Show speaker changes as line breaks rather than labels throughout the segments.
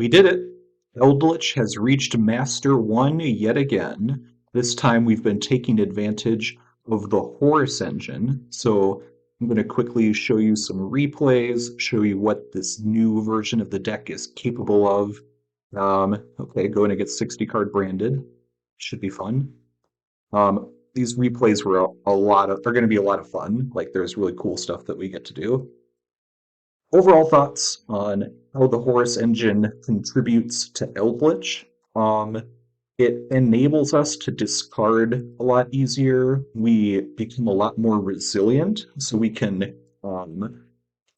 We did it! Eldlich has reached Master 1 yet again. This time we've been taking advantage of the Horus engine. So I'm going to quickly show you some replays, show you what this new version of the deck is capable of. Okay, going to get 60 card branded. Should be fun. These replays were are going to be a lot of fun. Like there's really cool stuff that we get to do. Overall thoughts on how the Horus engine contributes to Eldlich. It enables us to discard a lot easier. We become a lot more resilient, so we can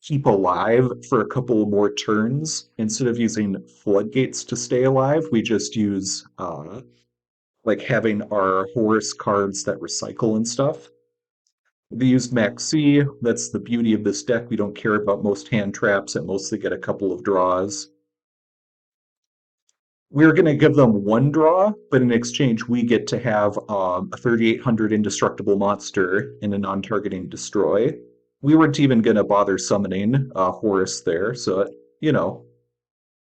keep alive for a couple more turns. Instead of using floodgates to stay alive, we just use like having our Horus cards that recycle and stuff. We used Maxi. That's the beauty of this deck. We don't care about most hand traps. At most, they get a couple of draws. We're going to give them one draw, but in exchange, we get to have a 3,800 indestructible monster and a non-targeting destroy. We weren't even going to bother summoning Horus there, so, you know,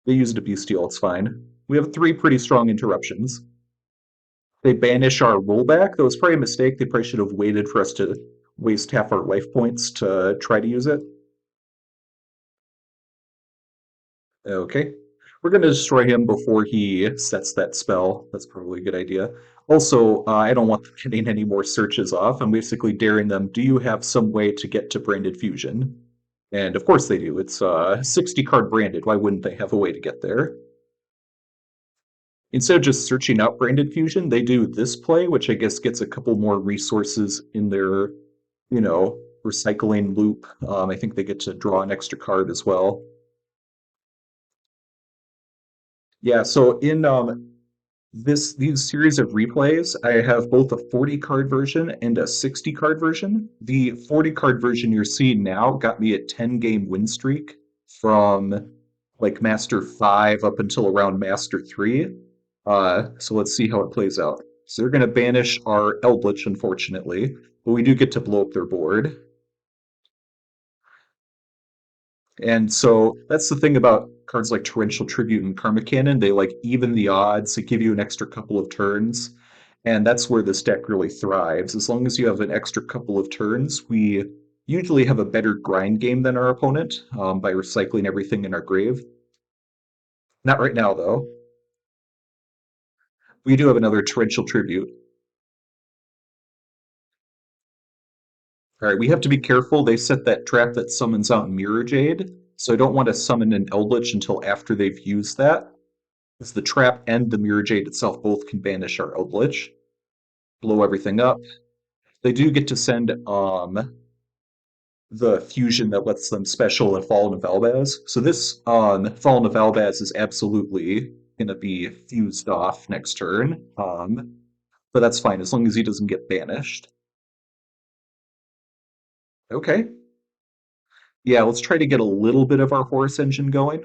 they used a bestial, it's fine. We have 3 pretty strong interruptions. They banish our rollback. That was probably a mistake. They probably should have waited for us to waste half our life points to try to use it. Okay. We're going to destroy him before he sets that spell. That's probably a good idea. Also, I don't want them getting any more searches off. I'm basically daring them, do you have some way to get to Branded Fusion? And of course they do. It's 60 card branded. Why wouldn't they have a way to get there? Instead of just searching out Branded Fusion, they do this play, which I guess gets a couple more resources in their, recycling loop. I think they get to draw an extra card as well. Yeah, so in these series of replays, I have both a 40 card version and a 60 card version. The 40 card version you're seeing now got me a 10-game win streak from like Master 5 up until around Master 3. So let's see how it plays out. So they're going to banish our Eldlich, unfortunately, but we do get to blow up their board. And so that's the thing about cards like Torrential Tribute and Karma Cannon. They like even the odds, they give you an extra couple of turns. And that's where this deck really thrives. As long as you have an extra couple of turns, we usually have a better grind game than our opponent by recycling everything in our grave. Not right now, though. We do have another Torrential Tribute. All right, we have to be careful. They set that trap that summons out Mirror Jade, so I don't want to summon an Eldlich until after they've used that. Because the trap and the Mirror Jade itself both can banish our Eldlich, blow everything up. They do get to send the fusion that lets them special and Fallen of Albaz. So this Fallen of Albaz is absolutely going to be fused off next turn. But that's fine as long as he doesn't get banished. Okay. Yeah, let's try to get a little bit of our Horus engine going.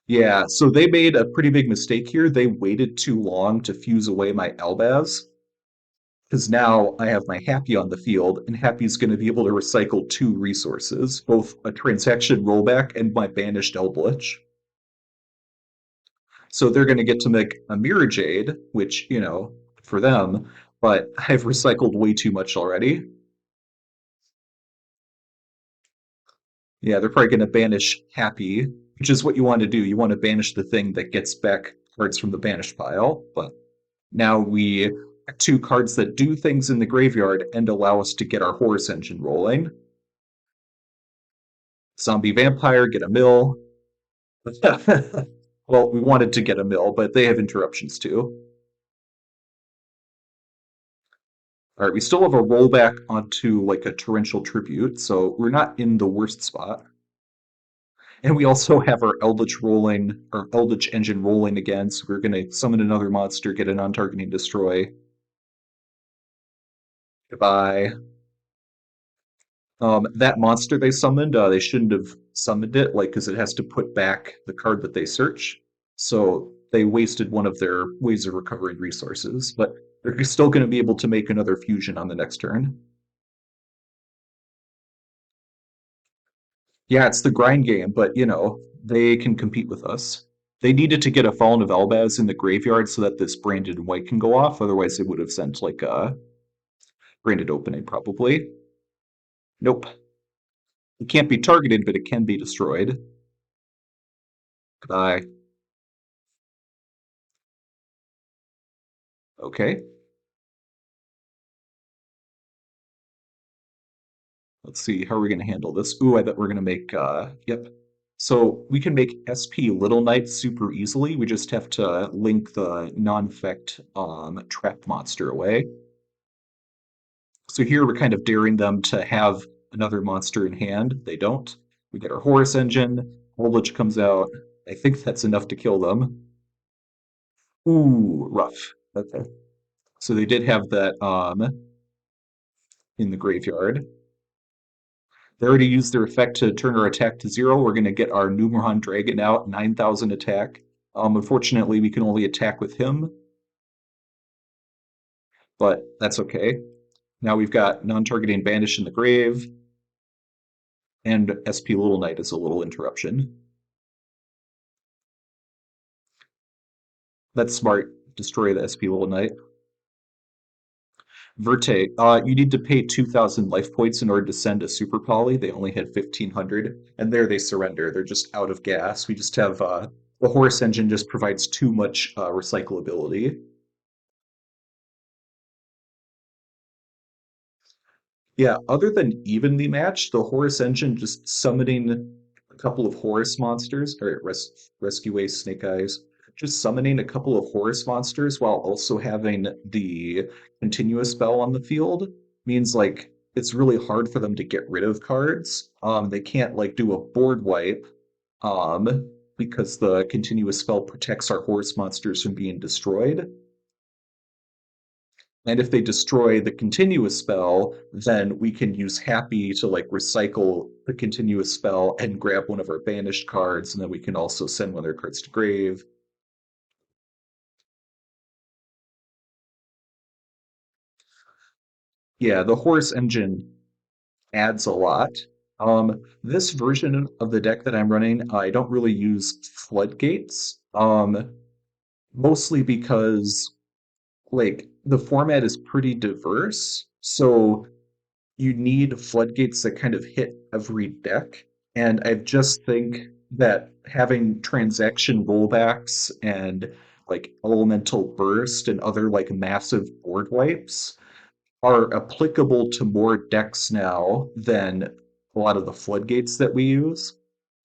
Yeah, so they made a pretty big mistake here. They waited too long to fuse away my Albaz. Because now I have my Happy on the field, and Happy's going to be able to recycle 2 resources, both a transaction rollback and my banished Eldlich. So they're going to get to make a Mirror Jade, which, for them, but I've recycled way too much already. Yeah, they're probably going to banish Happy, which is what you want to do. You want to banish the thing that gets back cards from the banished pile, but now we have 2 cards that do things in the graveyard and allow us to get our Horus engine rolling. Zombie Vampire, get a mill. Well, we wanted to get a mill, but they have interruptions too. All right, we still have a rollback onto like a torrential tribute, so we're not in the worst spot. And we also have our Eldritch rolling, our Eldritch engine rolling again, so we're gonna summon another monster, get a non-targeting destroy. Goodbye. That monster they summoned, they shouldn't have summoned it, like, because it has to put back the card that they search. So they wasted one of their ways of recovering resources, but they're still going to be able to make another fusion on the next turn. Yeah, it's the grind game, but they can compete with us. They needed to get a Fallen of Elbaz in the graveyard so that this branded white can go off. Otherwise, they would have sent like a branded opening probably. Nope. It can't be targeted, but it can be destroyed. Goodbye. Okay. Let's see. How are we going to handle this? Ooh, I bet we're going to make, yep. So we can make SP Little Knight super easily. We just have to link the non-effect trap monster away. So here we're kind of daring them to have another monster in hand. They don't. We get our Horus engine. Eldlich comes out. I think that's enough to kill them. Ooh, rough. Okay. So they did have that in the graveyard. They already used their effect to turn our attack to 0. We're going to get our Numeron Dragon out, 9,000 attack. Unfortunately, we can only attack with him, but that's okay. Now we've got non-targeting Banish in the grave, and SP Little Knight is a little interruption. That's smart. Destroy the SP Little Knight. Verte, you need to pay 2,000 life points in order to send a Super Poly. They only had 1,500, and there they surrender. They're just out of gas. We just have the Horse engine just provides too much recyclability. Yeah, other than evenly matched, the Horus engine just summoning a couple of Horus monsters, or Rescue Ace Snake Eyes, just summoning a couple of Horus monsters while also having the continuous spell on the field means like it's really hard for them to get rid of cards. They can't like do a board wipe, because the continuous spell protects our Horus monsters from being destroyed. And if they destroy the continuous spell, then we can use Happy to like recycle the continuous spell and grab one of our banished cards, and then we can also send one of their cards to grave. Yeah, the Horse engine adds a lot. This version of the deck that I'm running, I don't really use floodgates. Mostly because like the format is pretty diverse. So you need floodgates that kind of hit every deck. And I just think that having transaction rollbacks and like elemental burst and other like massive board wipes are applicable to more decks now than a lot of the floodgates that we use,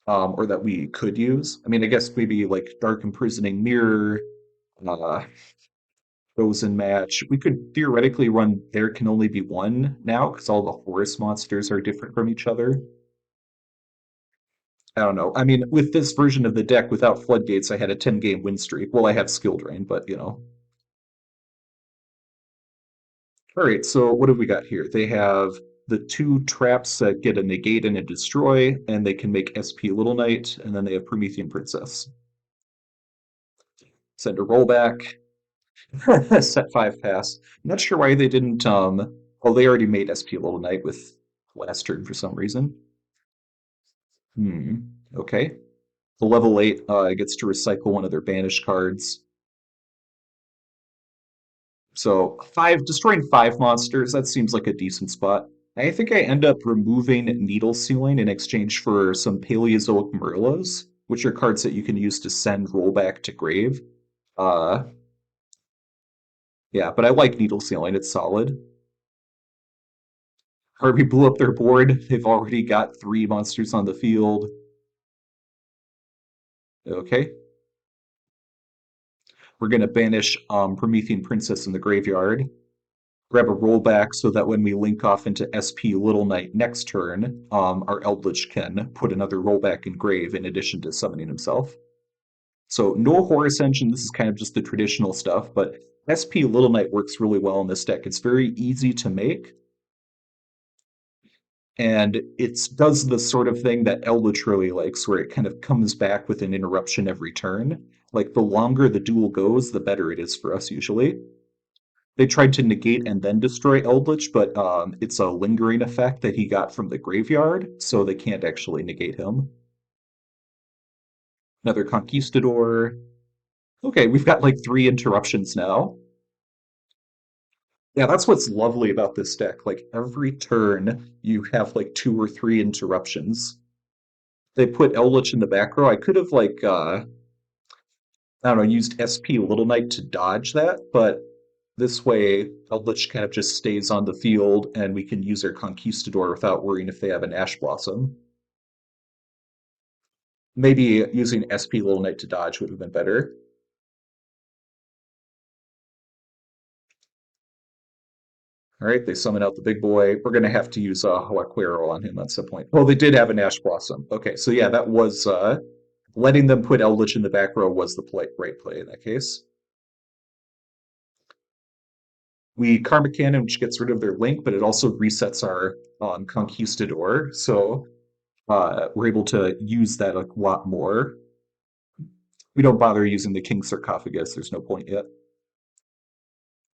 or that we could use. I mean, I guess maybe like Dark Imprisoning Mirror, uh, Frozen Match. We could theoretically run There Can Only Be One now because all the Horus monsters are different from each other. I don't know. I mean, with this version of the deck without floodgates, I had a 10-game win streak. Well, I have skill drain, but All right, so what have we got here? They have the two traps that get a negate and a destroy, and they can make SP Little Knight, and then they have Promethean Princess. Send a rollback. Set 5 pass. I'm not sure why they didn't well they already made SP Little Knight with last turn for some reason. Hmm. Okay. The level 8 gets to recycle one of their banished cards. So five destroying 5 monsters, that seems like a decent spot. I think I end up removing Needle Sealing in exchange for some Paleozoic Merlos, which are cards that you can use to send rollback to grave. Uh yeah, but I like Needle Sealing, it's solid. Harvey blew up their board. They've already got 3 monsters on the field. Okay. We're going to banish Promethean Princess in the graveyard. Grab a rollback so that when we link off into SP Little Knight next turn, our Eldlich can put another rollback in grave in addition to summoning himself. So no Horus engine. This is kind of just the traditional stuff, but SP Little Knight works really well in this deck. It's very easy to make. And it does the sort of thing that Eldritch really likes, where it kind of comes back with an interruption every turn. Like the longer the duel goes, the better it is for us usually. they tried to negate and then destroy Eldlich, but it's a lingering effect that he got from the graveyard, so they can't actually negate him. Another Conquistador. Okay, we've got like three interruptions now. Yeah, that's what's lovely about this deck. Like every turn, you have like two or three interruptions. They put Eldlich in the back row. I could have like I don't know, used SP Little Knight to dodge that, but this way Eldlich kind of just stays on the field and we can use our Conquistador without worrying if they have an Ash Blossom. Maybe using SP Little Knight to dodge would have been better. All right, they summon out the big boy. We're going to have to use Huaquero on him at some point. Oh, they did have an Ash Blossom. Okay, so yeah, that was letting them put Eldlich in the back row was the right play in that case. We Karma Cannon, which gets rid of their link, but it also resets our Conquistador. So we're able to use that a lot more. We don't bother using the King Sarcophagus. There's no point yet.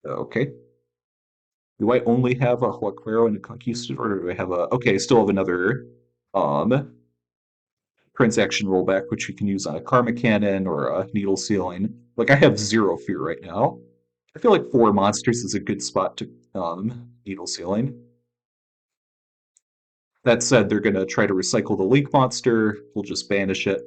Okay. Do I only have a Huaquero and a Conquistador, or do I have a... Okay, I still have another um, transaction rollback, which you can use on a Karma Cannon or a Needle Ceiling. Like, I have zero fear right now. I feel like four monsters is a good spot to Needle Ceiling. That said, they're going to try to recycle the Link monster. We'll just banish it.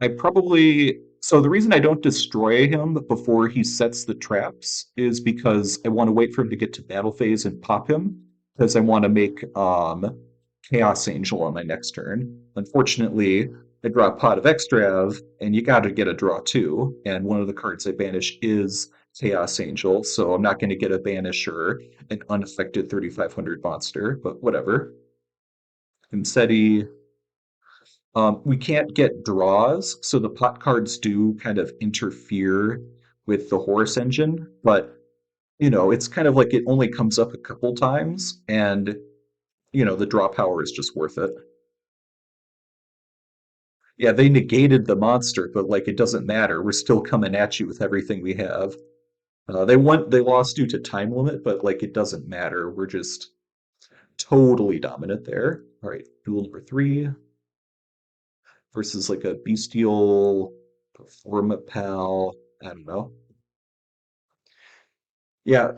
I probably. So the reason I don't destroy him before he sets the traps is because I want to wait for him to get to battle phase and pop him, because I want to make Chaos Angel on my next turn. Unfortunately, I draw a Pot of Extrav, and you got to get a draw too. And one of the cards I banish is Chaos Angel, so I'm not going to get a banish or an unaffected 3500 monster, but whatever. Imseti, we can't get draws, so the pot cards do kind of interfere with the Horus engine, but it's kind of like it only comes up a couple times, and the draw power is just worth it. Yeah, they negated the monster, but like it doesn't matter. We're still coming at you with everything we have. They lost due to time limit, but like it doesn't matter. We're just totally dominant there. All right, duel number 3 versus like a bestial Performapal. I don't know. Yeah,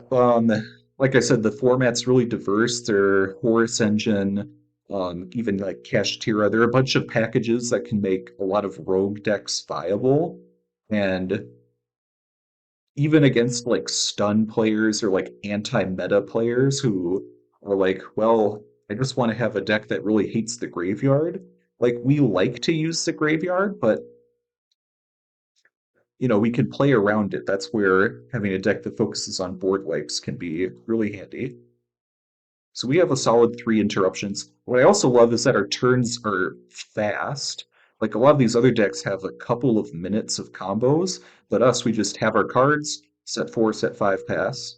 like I said, the format's really diverse. There Horus Engine, even like Kashtira. There are a bunch of packages that can make a lot of rogue decks viable. And even against like stun players or like anti-meta players who are like, well, I just want to have a deck that really hates the graveyard. Like we like to use the graveyard, but we can play around it. That's where having a deck that focuses on board wipes can be really handy. So we have a solid 3 interruptions. What I also love is that our turns are fast. Like a lot of these other decks have a couple of minutes of combos, but us, we just have our cards, set 4, set 5, pass.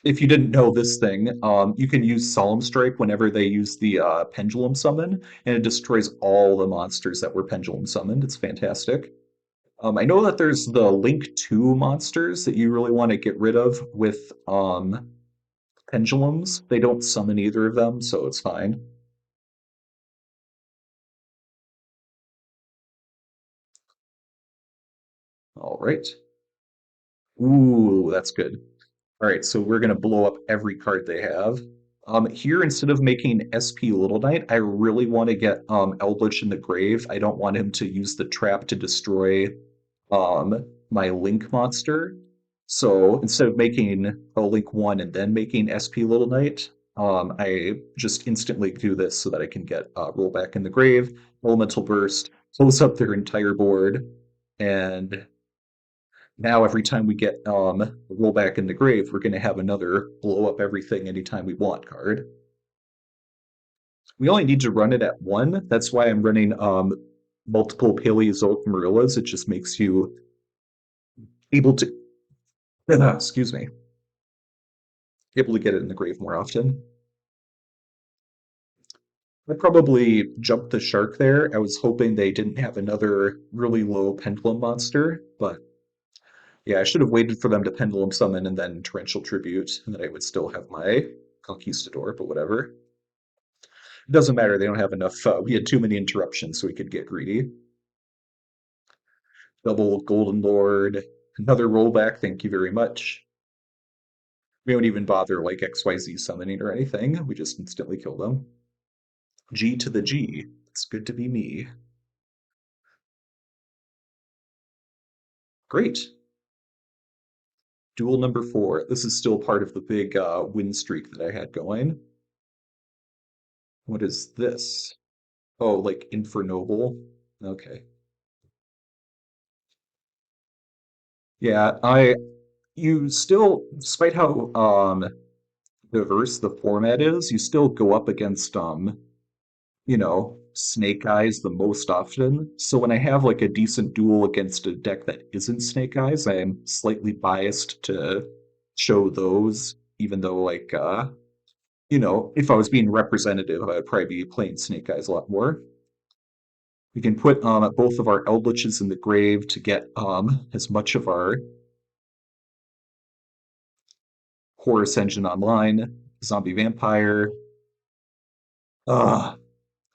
If you didn't know this thing, you can use Solemn Strike whenever they use the Pendulum summon, and it destroys all the monsters that were Pendulum summoned. It's fantastic. I know that there's the Link 2 monsters that you really want to get rid of with pendulums. They don't summon either of them, so it's fine. All right. Ooh, that's good. All right, so we're going to blow up every card they have. Here, instead of making SP Little Knight, I really want to get Eldlich in the grave. I don't want him to use the trap to destroy my Link monster. So instead of making a Link 1 and then making SP Little Knight, I just instantly do this so that I can get Rollback in the Grave, Elemental Burst, close up their entire board, and now every time we get Rollback in the Grave, we're going to have another blow up everything anytime we want card. We only need to run it at 1. That's why I'm running multiple Paleozoic Marillas. It just makes you able to, excuse me, able to get it in the grave more often. I probably jumped the shark there. I was hoping they didn't have another really low Pendulum monster, but Yeah, I should have waited for them to Pendulum Summon and then Torrential Tribute, and then I would still have my Conquistador, but whatever. It doesn't matter, they don't have enough. We had too many interruptions, so we could get greedy. Double Golden Lord, another rollback, thank you very much. We don't even bother like XYZ summoning or anything, we just instantly kill them. G to the G. It's good to be me. Great. Duel number 4. This is still part of the big win streak that I had going. What is this? Oh, like Infernoble? Okay. Yeah, you still, despite how diverse the format is, you still go up against Snake Eyes the most often. So when I have like a decent duel against a deck that isn't Snake Eyes, I am slightly biased to show those, even though if I was being representative, I would probably be playing Snake Eyes a lot more. We can put both of our Eldliches in the grave to get as much of our Horus engine online. Zombie Vampire. Uh,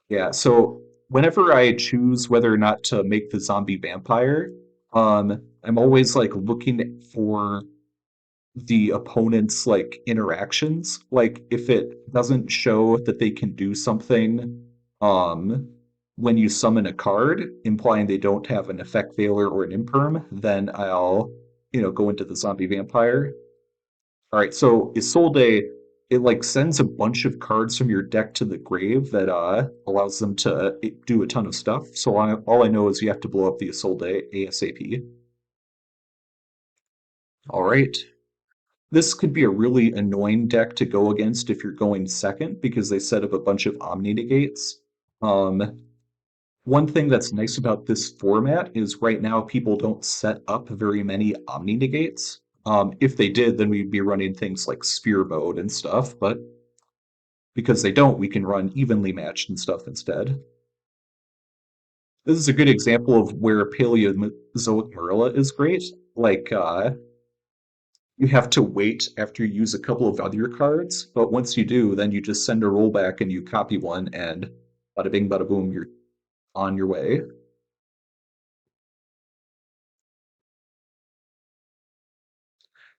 yeah, so whenever I choose whether or not to make the Zombie Vampire, I'm always like looking for the opponent's like interactions. Like if it doesn't show that they can do something um when you summon a card, implying they don't have an effect veiler or an imperm, then I'll, go into the zombie vampire. All right, so Isolde, it like sends a bunch of cards from your deck to the grave that allows them to do a ton of stuff. So all I know is you have to blow up the Isolde ASAP. All right. This could be a really annoying deck to go against if you're going second because they set up a bunch of Omni negates. Um, One thing that's nice about this format is right now people don't set up very many Omni negates. If they did, then we'd be running things like Sphere mode and stuff, but because they don't, we can run evenly matched and stuff instead. This is a good example of where Paleozoic Marilla is great. Like, you have to wait after you use a couple of other cards, but once you do, then you just send a rollback and you copy one, and bada bing, bada boom, you're on your way.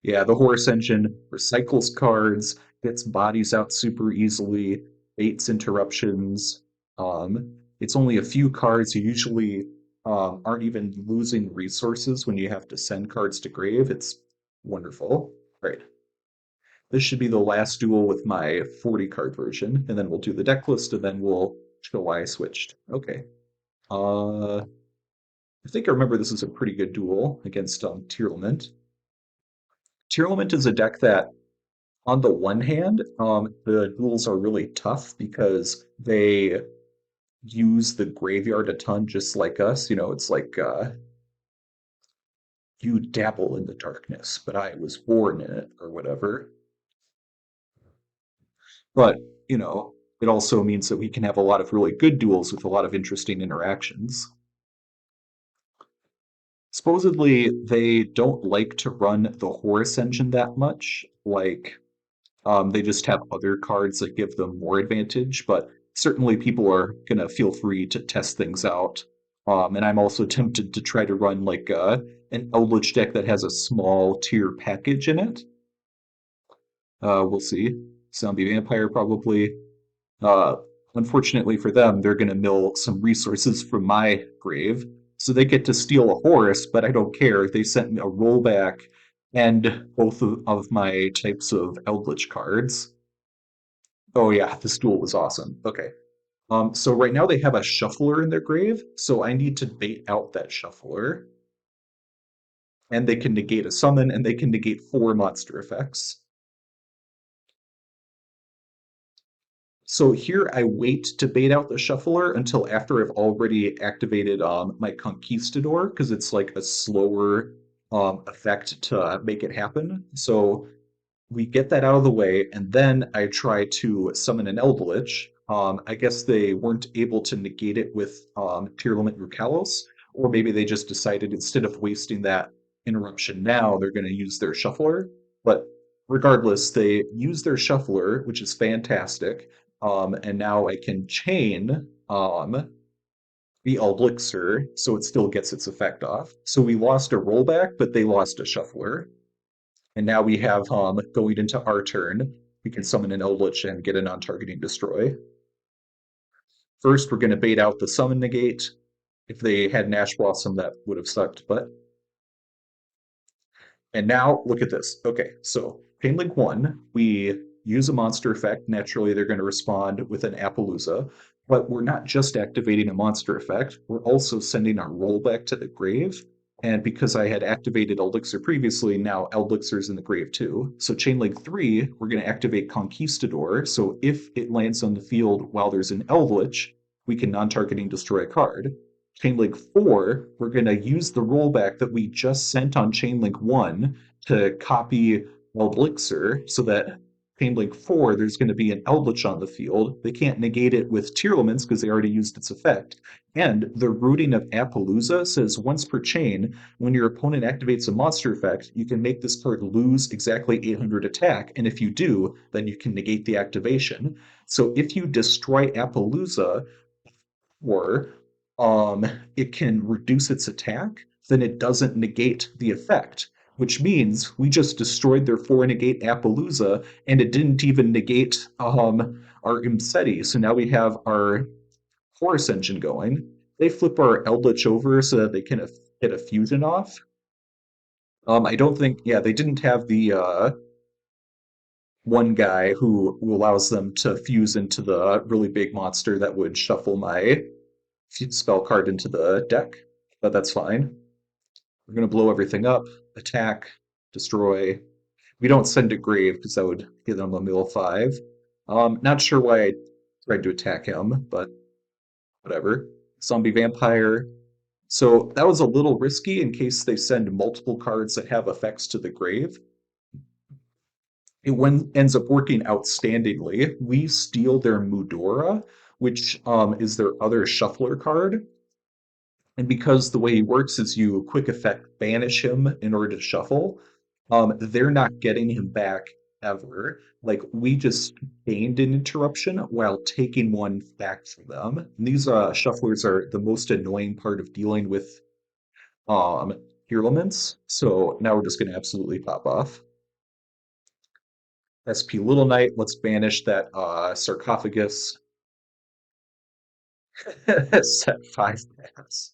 Yeah, the Horus engine recycles cards, gets bodies out super easily, baits interruptions. It's only a few cards. You usually aren't even losing resources when you have to send cards to grave. It's wonderful. Right. This should be the last duel with my 40 card version, and then we'll do the deck list, and then we'll show why I switched. Okay. I think I remember this is a pretty good duel against Tearlament. Tearlament is a deck that, on the one hand, the duels are really tough because they use the graveyard a ton, just like us. It's like you dabble in the darkness, but I was born in it, or whatever. But, it also means that we can have a lot of really good duels with a lot of interesting interactions. Supposedly, they don't like to run the Horus engine that much. Like, they just have other cards that give them more advantage, but certainly people are going to feel free to test things out. And I'm also tempted to try to run like an Eldlich deck that has a small tier package in it. We'll see. Zombie Vampire probably. Uh, Unfortunately for them, they're going to mill some resources from my grave. So they get to steal a Horus, but I don't care. They sent me a rollback and both of my types of Eldlich cards. Oh yeah, this duel was awesome. Okay. So right now they have a shuffler in their grave, so I need to bait out that shuffler. And they can negate a summon, and they can negate 4 monster effects. So here I wait to bait out the shuffler until after I've already activated my conquistador, because it's like a slower effect to make it happen. So we get that out of the way, and then I try to summon an Eldlich. I guess they weren't able to negate it with Tearlament Rukalos, or maybe they just decided instead of wasting that interruption now, they're going to use their shuffler. But regardless, they use their shuffler, which is fantastic. And now I can chain the Elixir, so it still gets its effect off. So we lost a rollback, but they lost a shuffler. And now we have going into our turn, we can summon an Eldlich and get a non-targeting destroy. First, we're going to bait out the summon negate. If they had Nash Blossom, that would have sucked, but. And now, look at this. Okay, so Pain Link 1, we use a monster effect. Naturally, they're going to respond with an Appaloosa. But we're not just activating a monster effect, we're also sending our rollback to the grave. And because I had activated Elixir previously, now Elixir's in the grave too. So Chainlink 3, we're going to activate Conquistador. So if it lands on the field while there's an Eldlich, we can non-targeting destroy a card. Chainlink 4, we're going to use the rollback that we just sent on Chainlink 1 to copy Elixir so that Chainlink 4, there's going to be an Eldlich on the field. They can't negate it with Tearlements because they already used its effect. And the rooting of Appaloosa says once per chain, when your opponent activates a monster effect, you can make this card lose exactly 800 attack. And if you do, then you can negate the activation. So if you destroy Appaloosa, or it can reduce its attack, then it doesn't negate the effect, which means we just destroyed their 4-negate Appaloosa, and it didn't even negate our Imseti. So now we have our Horus engine going. They flip our Eldlich over so that they can get a fusion off. I don't think, yeah, they didn't have the one guy who allows them to fuse into the really big monster that would shuffle my spell card into the deck, but that's fine. We're going to blow everything up, attack, destroy. We don't send to grave because that would give them a mill 5. Not sure why I tried to attack him, but whatever. Zombie vampire. So that was a little risky in case they send multiple cards that have effects to the grave. It ends up working outstandingly. We steal their Mudora, which is their other shuffler card. And because the way he works is you quick effect banish him in order to shuffle, they're not getting him back ever. Like we just gained an interruption while taking one back from them. And these shufflers are the most annoying part of dealing with Tearlements. So now we're just going to absolutely pop off. SP Little Knight, let's banish that sarcophagus. Set 5 pass.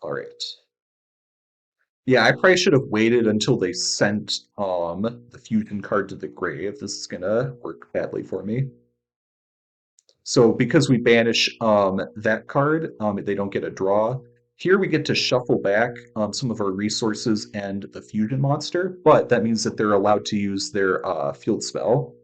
All right. Yeah, I probably should have waited until they sent the fusion card to the grave. This is gonna work badly for me. So because we banish that card, they don't get a draw. Here we get to shuffle back some of our resources and the fusion monster, but that means that they're allowed to use their field spell.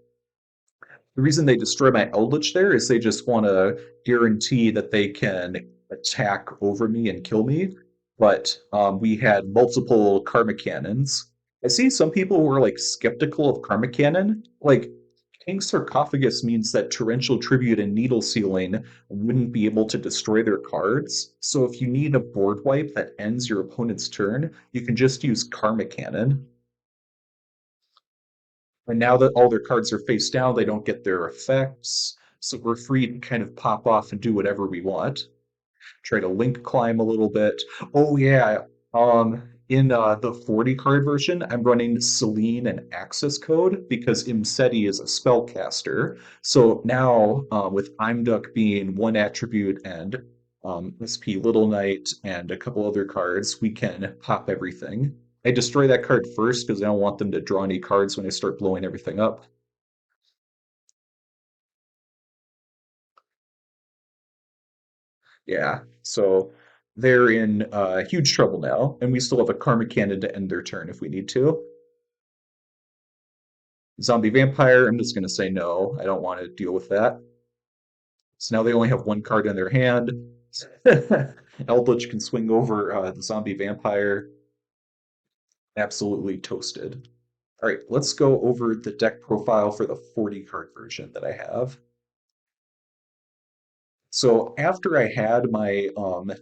The reason they destroy my Eldritch there is they just want to guarantee that they can attack over me and kill me. But we had multiple Karma Cannons. I see some people who are like skeptical of Karma Cannon. Like, King Sarcophagus means that Torrential Tribute and Needle Sealing wouldn't be able to destroy their cards. So if you need a board wipe that ends your opponent's turn, you can just use Karma Cannon. And now that all their cards are face down, they don't get their effects. So we're free to kind of pop off and do whatever we want. Try to link climb a little bit. Oh yeah, in the 40 card version, I'm running Selene and Access Code because Imseti is a spellcaster. So now, with Imduk being one attribute and SP Little Knight and a couple other cards, we can pop everything. I destroy that card first because I don't want them to draw any cards when I start blowing everything up. Yeah, so they're in huge trouble now, and we still have a Karma Cannon to end their turn if we need to. Zombie Vampire, I'm just going to say no. I don't want to deal with that. So now they only have one card in their hand. Eldritch can swing over the Zombie Vampire. Absolutely toasted. All right, let's go over the deck profile for the 40 card version that I have. So after I had my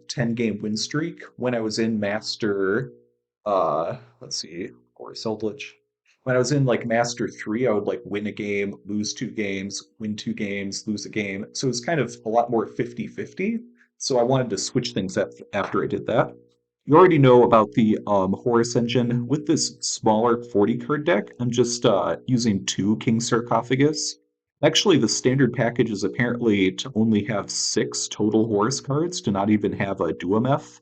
10 game win streak, when I was in Master, let's see, Horus Eldlich. When I was in like Master 3, I would like win a game, lose 2 games, win 2 games, lose a game. So it was kind of a lot more 50-50. So I wanted to switch things up after I did that. You already know about the Horus engine. With this smaller 40 card deck, I'm just using 2 King Sarcophagus. Actually, the standard package is apparently to only have 6 total Horus cards, to not even have a Duometh.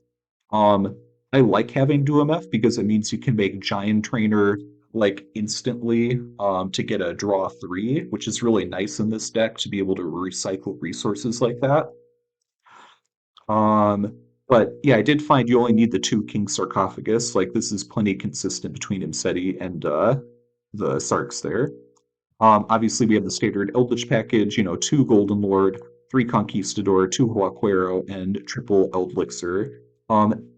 Um, I like having Duometh because it means you can make Giant Trainer like instantly to get a draw 3, which is really nice in this deck to be able to recycle resources like that. Um, but yeah, I did find you only need the 2 King Sarcophagus. Like this is plenty consistent between Imseti and the Sarks there. Obviously, we have the standard Eldritch package, 2 Golden Lord, 3 Conquistador, 2 Huaquero, and triple Eldlixir. Um,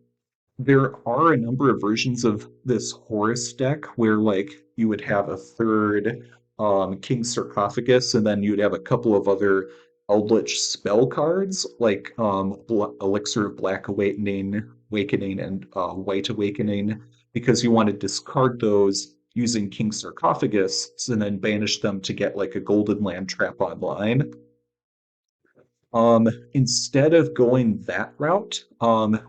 there are a number of versions of this Horus deck where, like, you would have a third King Sarcophagus, and then you'd have a couple of other Eldritch spell cards, like Elixir of Black Awakening, and White Awakening, because you want to discard those using King Sarcophagus and then banish them to get like a Golden Land trap online. Instead of going that route,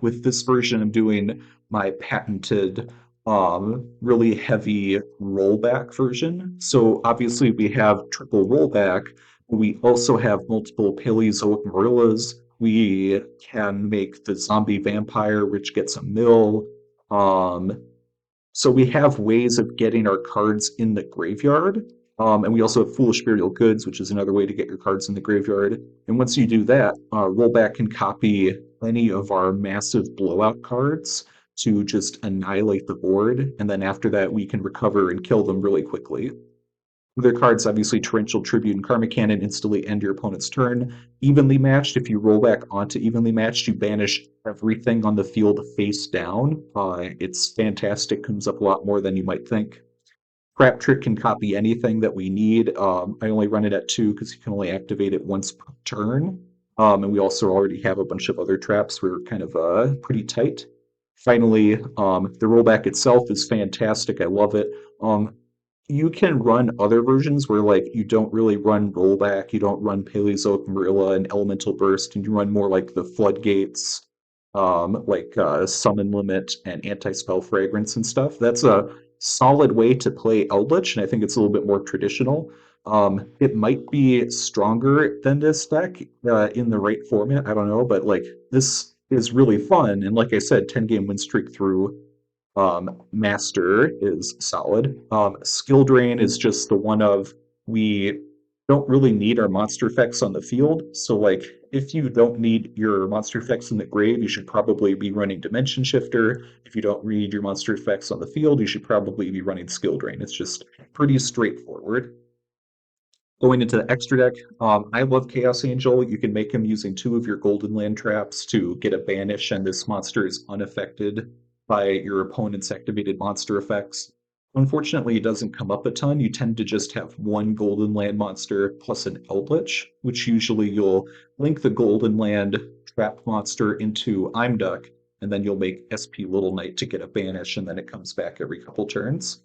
with this version, I'm doing my patented, really heavy rollback version. So obviously we have triple rollback. We also have multiple Paleozoic Morillas. We can make the zombie vampire, which gets a mill. Um, so we have ways of getting our cards in the graveyard. And we also have Foolish Burial Goods, which is another way to get your cards in the graveyard. And once you do that, Rollback can copy any of our massive blowout cards to just annihilate the board. And then after that, we can recover and kill them really quickly. Other cards, obviously, Torrential Tribute and Karma Cannon instantly end your opponent's turn. Evenly matched, if you roll back onto evenly matched, you banish everything on the field face down. It's fantastic, comes up a lot more than you might think. Crap Trick can copy anything that we need. I only run it at 2 because you can only activate it once per turn. And we also already have a bunch of other traps. We're kind of pretty tight. Finally, the rollback itself is fantastic. I love it. You can run other versions where like you don't really run rollback, you don't run Paleozoic Marilla and Elemental Burst, and you run more like the floodgates, like summon limit and anti-spell fragrance and stuff. That's a solid way to play Eldritch, and I think it's a little bit more traditional. It might be stronger than this deck in the right format. I don't know, but like this is really fun, and like I said, 10 game win streak through Master is solid. Skill Drain is just the one of we don't really need our monster effects on the field. So, like, if you don't need your monster effects in the grave, you should probably be running Dimension Shifter. If you don't need your monster effects on the field, you should probably be running Skill Drain. It's just pretty straightforward. Going into the extra deck, I love Chaos Angel. You can make him using 2 of your Golden Land traps to get a banish, and this monster is unaffected by your opponent's activated monster effects. Unfortunately, it doesn't come up a ton. You tend to just have 1 Golden Land monster plus an Eldritch, which usually you'll link the Golden Land trap monster into Imduck, and then you'll make SP Little Knight to get a banish, and then it comes back every couple turns.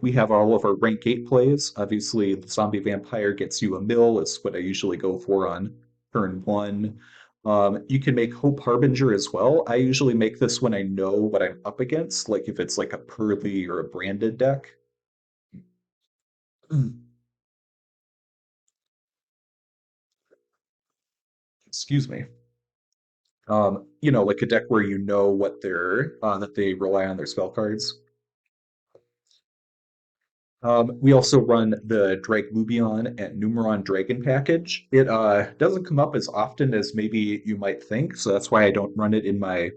We have all of our rank 8 plays. Obviously, the zombie vampire gets you a mill. It's what I usually go for on turn 1. You can make Hope Harbinger as well. I usually make this when I know what I'm up against, like if it's like a Pearly or a Branded deck. Excuse me. Like a deck where you know what they're that they rely on their spell cards. We also run the Draglubion and Numeron Dragon package. It doesn't come up as often as maybe you might think, so that's why I don't run it in my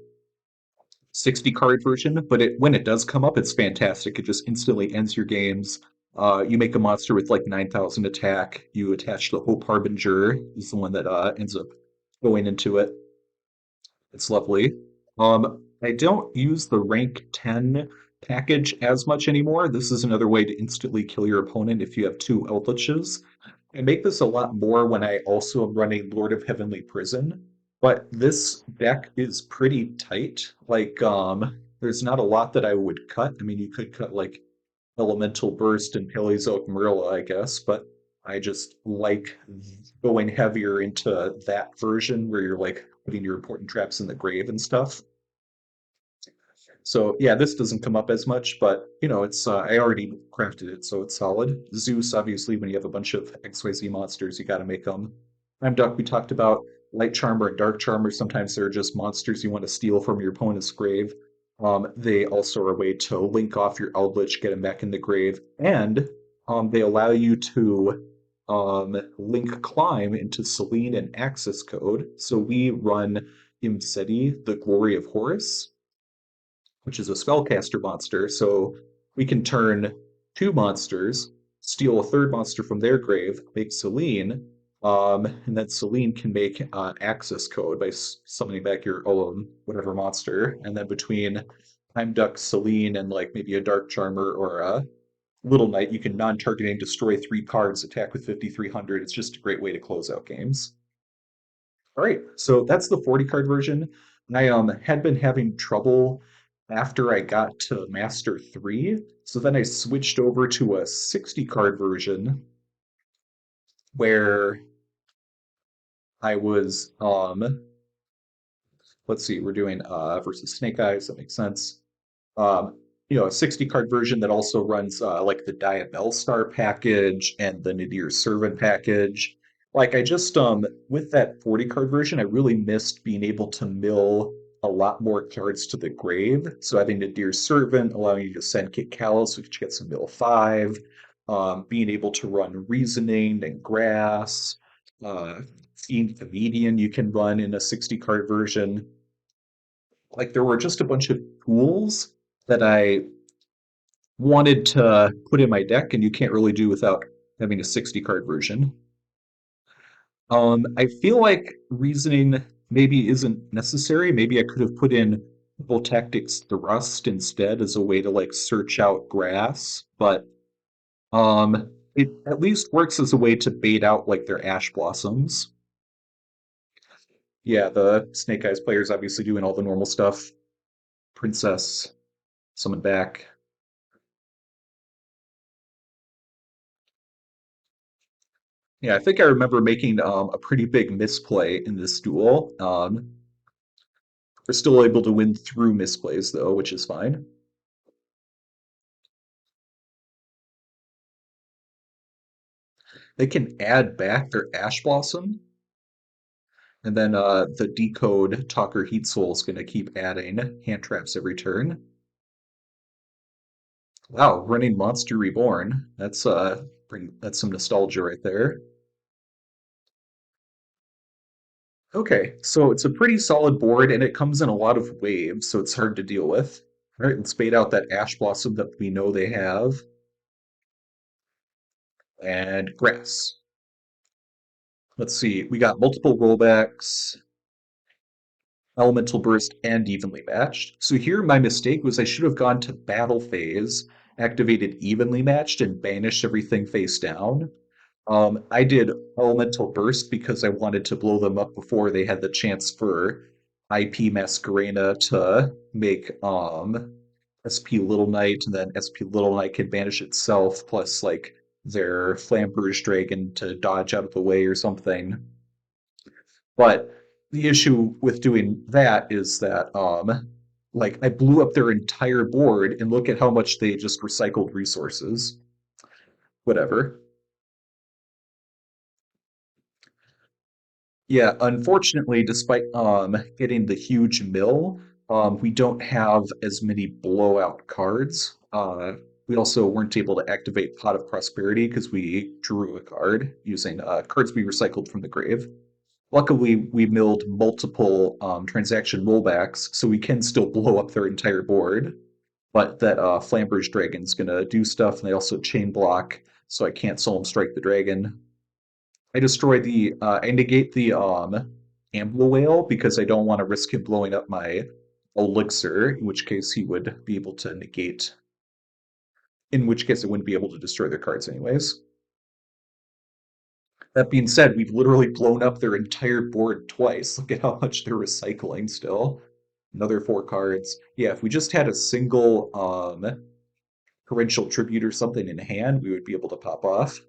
60 card version. But when it does come up, it's fantastic. It just instantly ends your games. You make a monster with like 9,000 attack. You attach the Hope Harbinger, is the one that ends up going into it. It's lovely. I don't use the rank 10 package as much anymore. This is another way to instantly kill your opponent if you have 2 Eldritches. I make this a lot more when I also am running Lord of Heavenly Prison, but this deck is pretty tight. Like, there's not a lot that I would cut. I mean, you could cut like Elemental Burst and Paleozoic Marilla, I guess, but I just like going heavier into that version where you're like putting your important traps in the grave and stuff. So yeah, this doesn't come up as much, but it's I already crafted it, so it's solid. Zeus, obviously, when you have a bunch of XYZ monsters, you got to make them. I'm Duck. We talked about Light Charmer and Dark Charmer. Sometimes they're just monsters you want to steal from your opponent's grave. They also are a way to link off your Eldlich, get them back in the grave, and they allow you to link Climb into Selene and Access Code. So we run Imseti, the Glory of Horus, which is a spellcaster monster. So we can turn two monsters, steal a third monster from their grave, make Selene, and then Selene can make access code by summoning back your own whatever monster. And then between Time Duck, Selene, and like maybe a Dark Charmer or a Little Knight, you can non-targeting destroy three cards, attack with 5,300. It's just a great way to close out games. All right, so that's the 40 card version. I had been having trouble after I got to Master 3, so then I switched over to a 60 card version where I was let's see, we're doing versus Snake Eyes, that makes sense. A 60 card version that also runs like the Diabell Star package and the Nadir Servant package. Like I just with that 40 card version, I really missed being able to mill a lot more cards to the grave. So having Nadir Servant allowing you to send Kit Callus, which gets a mill 5, being able to run Reasoning and Grass, Fiend Comedian you can run in a 60 card version. Like there were just a bunch of tools that I wanted to put in my deck, and you can't really do without having a 60 card version. I feel like reasoning maybe isn't necessary. Maybe I could have put in Full Tactics Thrust instead as a way to like search out grass, but it at least works as a way to bait out like their Ash Blossoms. Yeah, the Snake Eyes players obviously doing all the normal stuff. Princess, summon back. Yeah, I think I remember making a pretty big misplay in this duel. We're still able to win through misplays though, which is fine. They can add back their Ash Blossom, and then the Decode Talker Heat Soul is going to keep adding hand traps every turn. Wow, running Monster Reborn. That's some nostalgia right there. Okay, so it's a pretty solid board, and it comes in a lot of waves, so it's hard to deal with. All right, let's bait out that Ash Blossom that we know they have. And grass. Let's see, we got multiple rollbacks, elemental burst, and evenly matched. So here my mistake was I should have gone to battle phase, activated evenly matched, and banished everything face down. I did elemental burst because I wanted to blow them up before they had the chance for IP Masquerena to make SP Little Knight, and then SP Little Knight can banish itself, plus like their Flamberge Dragon to dodge out of the way or something. But the issue with doing that is that like I blew up their entire board and look at how much they just recycled resources. Whatever. Yeah, unfortunately, despite getting the huge mill, we don't have as many blowout cards. We also weren't able to activate Pot of Prosperity because we drew a card using cards we recycled from the grave. Luckily, we milled multiple transaction rollbacks, so we can still blow up their entire board. But that Flamberge Dragon's gonna do stuff, and they also chain block, so I can't solemn strike the dragon. I negate the Ambler Whale because I don't want to risk him blowing up my elixir, in which case he would be able to negate. In which case, I wouldn't be able to destroy their cards anyways. That being said, we've literally blown up their entire board twice. Look at how much they're recycling still. Another four cards. Yeah, if we just had a single torrential tribute or something in hand, we would be able to pop off.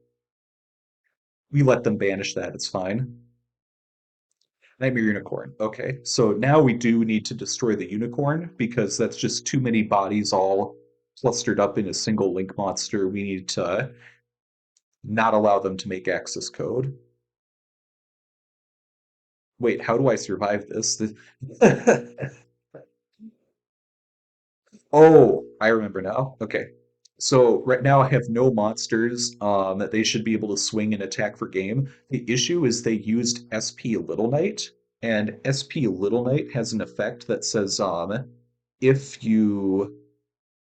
We let them banish that, it's fine. Nightmare Unicorn. Okay, so now we do need to destroy the unicorn because that's just too many bodies all clustered up in a single link monster. We need to not allow them to make access code. Wait, how do I survive this? Oh, I remember now. Okay. So right now I have no monsters that they should be able to swing and attack for game. The issue is they used SP Little Knight, and SP Little Knight has an effect that says if you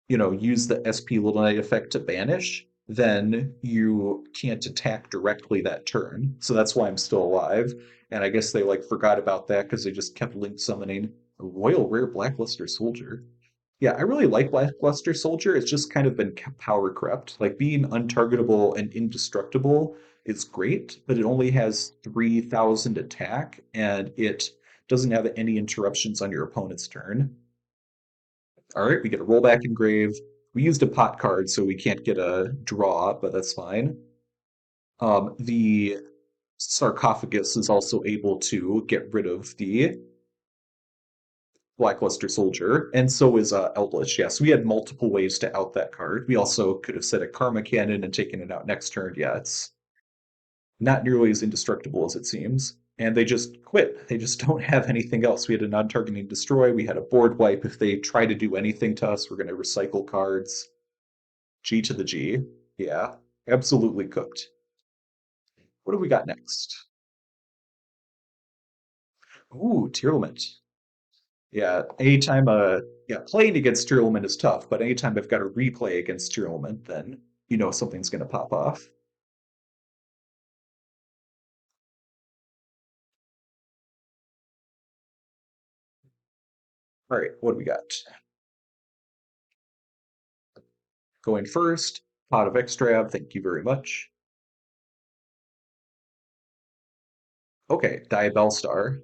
use the SP Little Knight effect to banish, then you can't attack directly that turn. So that's why I'm still alive. And I guess they like forgot about that because they just kept link summoning a Royal Rare Blackluster Soldier. Yeah, I really like Blackluster Soldier. It's just kind of been power crept. Like being untargetable and indestructible is great, but it only has 3,000 attack and it doesn't have any interruptions on your opponent's turn. All right, we get a rollback engrave. We used a pot card, so we can't get a draw, but that's fine. The sarcophagus is also able to get rid of the Blackluster Soldier, and so is Eldlich. Yes, we had multiple ways to out that card. We also could have set a Karma Cannon and taken it out next turn. Yeah, it's not nearly as indestructible as it seems. And they just quit. They just don't have anything else. We had a non-targeting destroy. We had a board wipe. If they try to do anything to us, we're going to recycle cards. G to the G. Yeah, absolutely cooked. What do we got next? Ooh, Tearlament. Yeah, anytime yeah, playing against Tearlement is tough, but anytime I've got a replay against Tearlement, then you know something's gonna pop off. All right, what do we got? Going first, pot of extrav, thank you very much. Okay, diabell star.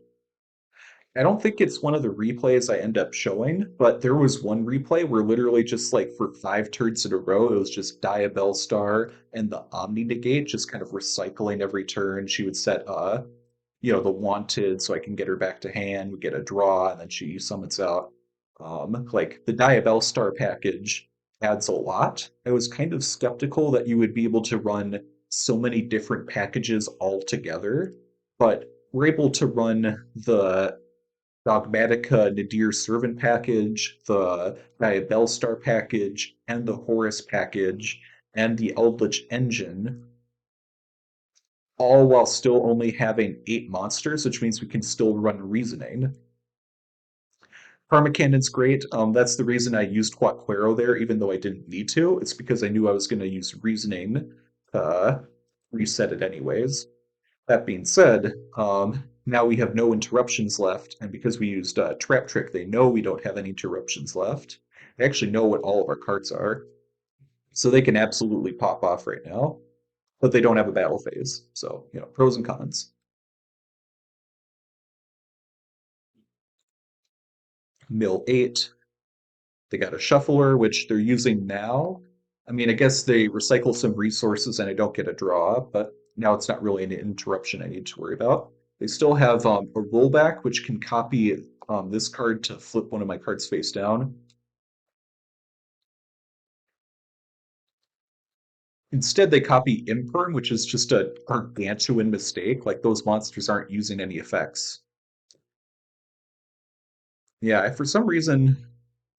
I don't think it's one of the replays I end up showing, but there was one replay where literally just like for 5 turns in a row, it was just Diabell Star and the Omni Negate just kind of recycling every turn. She would set the wanted so I can get her back to hand, we get a draw, and then she summons out. Like the Diabell Star package adds a lot. I was kind of skeptical that you would be able to run so many different packages all together, but we're able to run the Dogmatika Nadir Servant package, the diabell Star package, and the Horus package, and the Eldlich engine, all while still only having 8 monsters, which means we can still run reasoning. Karma Cannon's great. That's the reason I used Quaquero there, even though I didn't need to. It's because I knew I was going to use reasoning to reset it anyways. That being said, now we have no interruptions left, and because we used Trap Trick, they know we don't have any interruptions left. They actually know what all of our cards are, so they can absolutely pop off right now, but they don't have a battle phase. So, pros and cons. Mill 8, they got a Shuffler, which they're using now. I mean, I guess they recycle some resources and I don't get a draw, but now it's not really an interruption I need to worry about. They still have a rollback, which can copy this card to flip one of my cards face down. Instead, they copy Imperm, which is just a gargantuan mistake. Like those monsters aren't using any effects. Yeah, for some reason,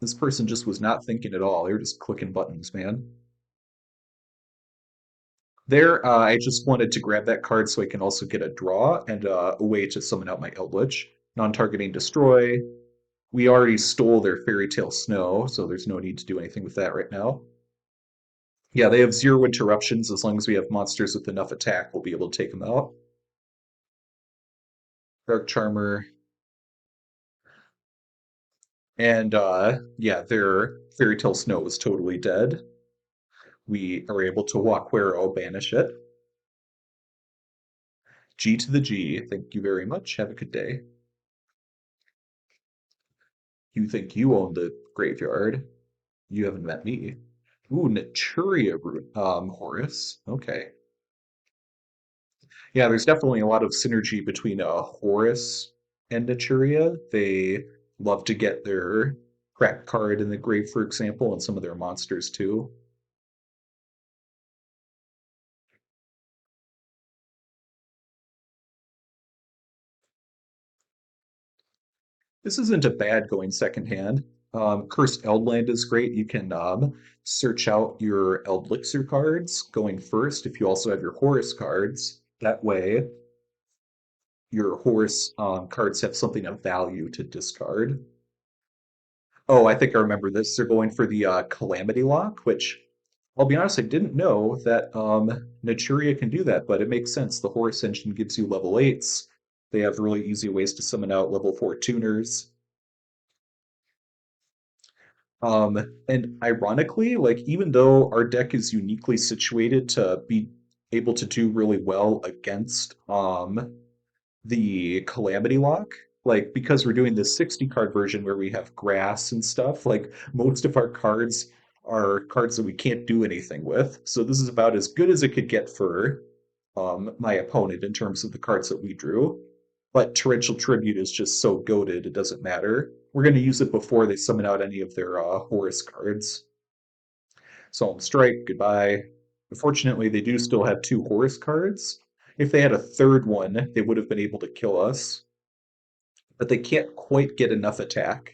this person just was not thinking at all. They were just clicking buttons, man. There, I just wanted to grab that card so I can also get a draw and a way to summon out my Eldlich. Non-targeting destroy. We already stole their Fairy Tale Snow, so there's no need to do anything with that right now. Yeah, they have 0 interruptions. As long as we have monsters with enough attack, we'll be able to take them out. Dark Charmer. And yeah, their Fairy Tale Snow is totally dead. We are able to Walkwero banish it. G to the G. Thank you very much. Have a good day. You think you own the graveyard? You haven't met me. Ooh, Naturia, Horus. Okay. Yeah, there's definitely a lot of synergy between Horus and Naturia. They love to get their crack card in the grave, for example, and some of their monsters too. This isn't a bad going second hand. Cursed Eldland is great. You can search out your Eldlixir cards going first if you also have your Horus cards. That way, your Horus cards have something of value to discard. Oh, I think I remember this. They're going for the Calamity Lock, which I'll be honest, I didn't know that Naturia can do that, but it makes sense. The Horus engine gives you level 8s. They have really easy ways to summon out level 4 tuners. And ironically, like even though our deck is uniquely situated to be able to do really well against the Calamity Lock, like because we're doing this 60 card version where we have grass and stuff, like most of our cards are cards that we can't do anything with. So this is about as good as it could get for my opponent in terms of the cards that we drew. But Torrential Tribute is just so goated, it doesn't matter. We're going to use it before they summon out any of their Horus cards. Solemn Strike, goodbye. Unfortunately, they do still have 2 Horus cards. If they had a third one, they would have been able to kill us. But they can't quite get enough attack.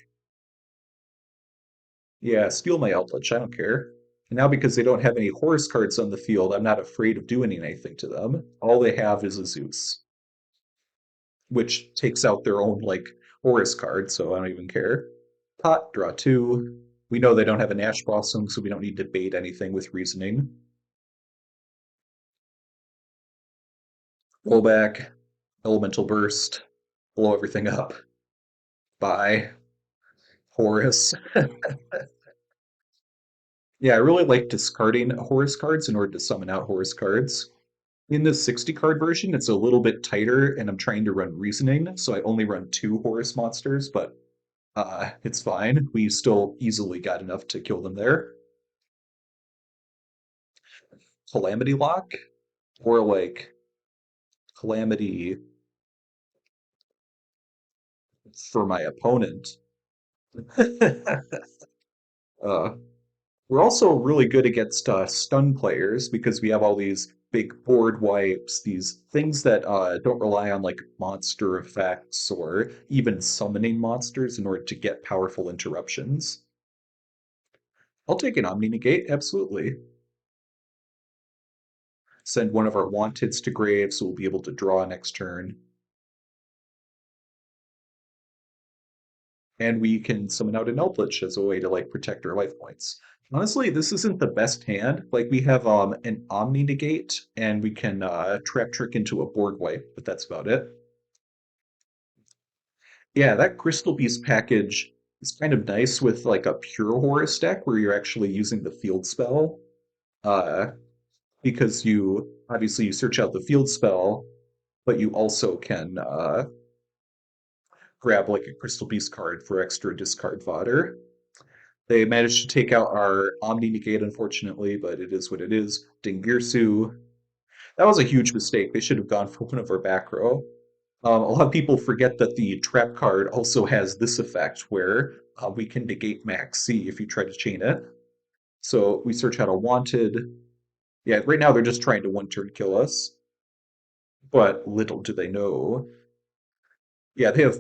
Yeah, steal my Eldlich, I don't care. And now because they don't have any Horus cards on the field, I'm not afraid of doing anything to them. All they have is a Zeus, which takes out their own, like, Horus card, so I don't even care. Pot, draw 2. We know they don't have an Ash Blossom, so we don't need to bait anything with reasoning. Rollback, Elemental Burst, blow everything up. Bye. Horus. Yeah, I really like discarding Horus cards in order to summon out Horus cards. In the 60 card version, it's a little bit tighter, and I'm trying to run Reasoning, so I only run 2 Horus monsters, but it's fine. We still easily got enough to kill them there. Calamity Lock, or like Calamity for my opponent. uh, we're also really good against stun players because we have all these big board wipes, these things that don't rely on like monster effects or even summoning monsters in order to get powerful interruptions. I'll take an Omni Negate, absolutely. Send one of our wanteds to grave so we'll be able to draw next turn. And we can summon out an Eldlich as a way to like protect our life points. Honestly, this isn't the best hand. Like we have an Omni Negate, and we can trap trick into a board wipe, but that's about it. Yeah, that Crystal Beast package is kind of nice with like a pure Horus deck where you're actually using the field spell. Uh, because you obviously you search out the field spell, but you also can grab like a Crystal Beast card for extra discard fodder. They managed to take out our Omni Negate, unfortunately, but it is what it is. Dingirsu. That was a huge mistake. They should have gone for one of our back row. A lot of people forget that the trap card also has this effect where we can negate Max C if you try to chain it. So we search out a wanted. Yeah, right now they're just trying to one turn kill us. But little do they know. Yeah, they have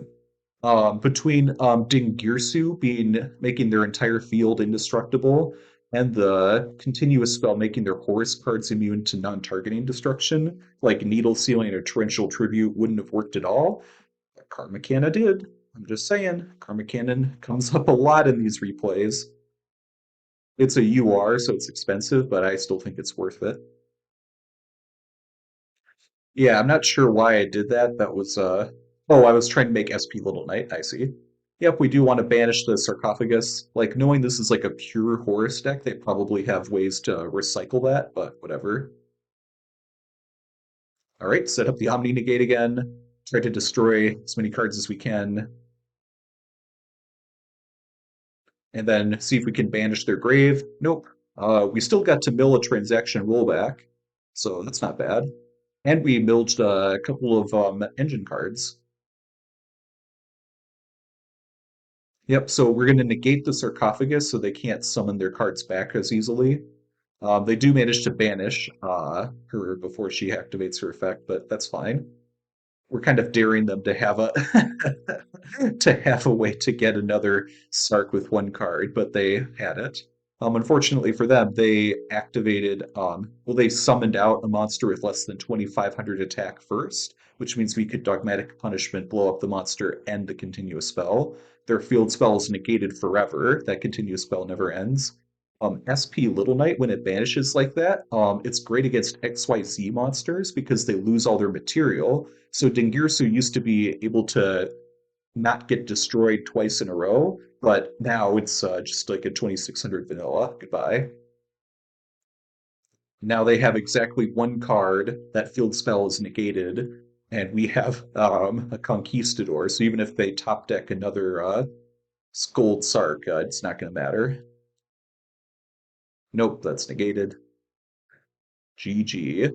between Dingirsu being making their entire field indestructible and the continuous spell making their Horus cards immune to non-targeting destruction, like Needle Sealing or Torrential Tribute wouldn't have worked at all. Karma Cannon did. I'm just saying, Karma Cannon comes up a lot in these replays. It's a UR, so it's expensive, but I still think it's worth it. Yeah, I'm not sure why I did that. That was oh, I was trying to make SP Little Knight, I see. Yep, we do want to banish the sarcophagus. Like knowing this is like a pure Horus deck, they probably have ways to recycle that, but whatever. All right, set up the Omni Negate again. Try to destroy as many cards as we can, and then see if we can banish their grave. Nope. We still got to mill a transaction rollback, so that's not bad. And we milled a couple of engine cards. Yep, so we're going to negate the sarcophagus so they can't summon their cards back as easily. They do manage to banish her before she activates her effect, but that's fine. We're kind of daring them to have a to have a way to get another Sark with one card, but they had it. Unfortunately for them, they activated, well, they summoned out a monster with less than 2,500 attack first, which means we could Dogmatic Punishment, blow up the monster, and the continuous spell. Their field spell is negated forever. That continuous spell never ends. SP Little Knight, when it banishes like that, it's great against XYZ monsters because they lose all their material. So Dingirsu used to be able to not get destroyed twice in a row, but now it's just like a 2600 vanilla. Goodbye. Now they have exactly one card. That field spell is negated, and we have a Conquistador. So even if they top deck another Gold Sark, it's not going to matter. Nope, that's negated. GG.